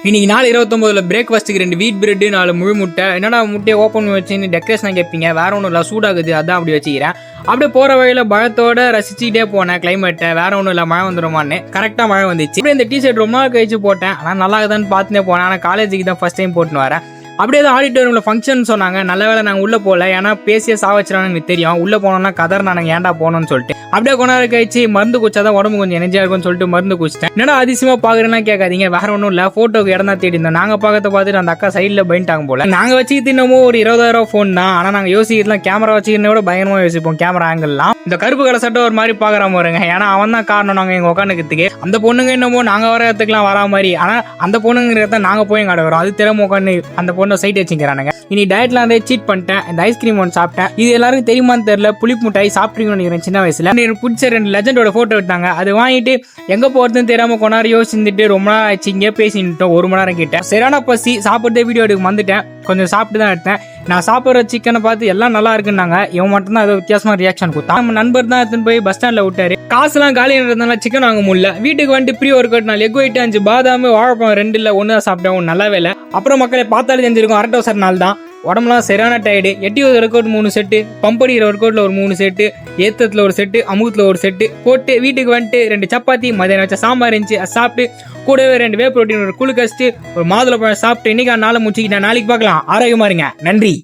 இன்னைக்கு நாள் 29 பிரேக்ஃபாஸ்ட்டுக்கு 2 வீட் பிரெட் 4 முழு முட்டை. என்னடா முட்டையை ஓப்பன் வச்சுன்னு டெக்கரேஷன் கேட்பீங்க, வேற ஒன்றும் இல்லை, சூடாகுது அதான் அப்படி வச்சுக்கிறேன். அப்படியே போகிற வழியில் பழத்தோட ரசிச்சுட்டே போனேன் கிளைமேட்டை. வேற ஒன்றும் இல்லை, மழை வந்துடுமான்னு. கரெக்டாக மழை வந்துச்சு. அப்படியே இந்த டிஷர்ட் ரொம்ப நாள் கழிச்சு போட்டேன். ஆனால் நல்லா இருக்குதான்னு பார்த்துனே போனேன். ஆனால் காலேஜுக்கு தான் ஃபர்ஸ்ட் டைம் போட்டுன்னு வரேன். அப்படியே தான் ஆடிட்டோரியமில் ஃபங்க்ஷன் சொன்னாங்க. நல்ல வேலை நாங்கள் உள்ளே போகல, ஏன்னா பேசியே சாவச்சிடான்னு எனக்கு தெரியும். உள்ளே போனோம்னா கதர் நாங்கள் ஏன்டா போகணும்னு சொல்லிட்டு அப்படியே கொஞ்ச நேரம் கழிச்சு மருந்து குடிச்சாதான் உடம்பு கொஞ்சம் எனர்ஜியாக இருக்கும்னு சொல்லிட்டு மருந்து குடிச்சிட்டேன். என்னடா அதிசயமாக பார்க்குறேன்னா கேட்காதீங்க, வேற ஒன்றும் இல்லை, ஃபோட்டோக்கு இடம் தான் தேடி இருந்தோம். நாங்கள் பார்க்கறத பார்த்துட்டு அந்த அக்கா சைடில் பயன்ட்டாங்க போல. நாங்கள் வச்சுக்கிட்டு இன்னமும் ஒரு 20,000 ஃபோன் தான். ஆனால் நாங்கள் யோசிக்கலாம் கேமரா வச்சுக்கிறத விட பயங்கரமாக யோசிப்போம் கேமரா ஆங்கிள்லாம். இந்த கருப்பு கடை சட்டை ஒரு மாதிரி பார்க்குற மாதிரிங்க, ஏன்னா அவன் தான் காரணம் நாங்கள் எங்கள் உட்காந்துக்கிறதுக்கு. அந்த பொண்ணுங்க என்னமோ நாங்கள் வர இடத்துக்குலாம் வரா மாதிரி, ஆனால் அந்த பொண்ணுங்கிறத நாங்கள் போய் கடை வரோம். அது திறமை உட்காந்து அந்த பொண்ணை சைட் வச்சுக்கிறானுங்க. இனி டயட்ல வந்து சீட் பண்ணிட்டேன். இந்த ஐஸ்கிரீம் ஒன்று சாப்பிட்டேன். இது எல்லாருக்கும் தெரியுமான்னு தெரியல, புளிப்பு மிட்டாய் சாப்பிட்றீங்கன்னு நினைக்கிறேன். சின்ன வயசுல எனக்கு பிடிச்ச 2 லெஜண்டோட போட்டோ விட்டாங்க. அது வாங்கிட்டு எங்க போறதுன்னு தெரியாம கொண்டாடி யோசிச்சுட்டு ரொம்ப நேரம் ஆச்சு. இங்கே பேசிட்டோம் 1 மணி நேரம் கிட்ட. சரியான பசி, சாப்பிட்டு வீடியோ எடுக்க வந்துட்டேன். கொஞ்சம் சாப்பிட்டு தான் எடுத்தேன். நான் சாப்பிட்ற சிக்கனை பார்த்து எல்லாம் நல்லா இருக்குன்னாங்க. இவன் மட்டும் தான் ஏதோ வித்தியாசமா ரியாக்ஷன் கொடுத்தான். நம்ம நண்பர் தான் எடுத்துன்னு போய் பஸ் ஸ்டாண்ட்ல விட்டாரு. காசுலாம் காலின்றதுனால சிக்கன் வாங்க முடியல. வீட்டுக்கு வந்துட்டு ப்ரீ ஒர்க் அவுட் 4 எக் ஒயிட் 5 பாதாம் வாழைப்பழம் 2 இல்லை 1 தான் சாப்பிட்டேன். ஒன்று நல்லாவே இல்லை. அப்புறம் மக்களை பார்த்தாலே தெரிஞ்சிருக்கும், அரட்டை சார் நாள் தான். உடம்புலாம் சரியான டயர்டு. 8 ஒர்க் அவுட் 3 செட்டு, பம்படிக்கிற ஒர்க் அவுட்ல ஒரு 3 செட்டு, ஏத்தத்தில் ஒரு செட்டு, அமுகத்தில் ஒரு செட்டு போட்டு வீட்டுக்கு வந்துட்டு 2 சப்பாத்தி, மதியானம் வச்ச சாம்பார் இருந்துச்சு, அது சாப்பிட்டு கூடவே 2 வே புரோட்டீன், ஒரு குளுக்கஸ்ட்டு, ஒரு மாதுளை பழம் சாப்பிட்டு இன்னைக்கு நாளை முடிச்சுக்கிட்டேன். நாளைக்கு பார்க்கலாம். ஆரோக்கியமா இருங்க. நன்றி.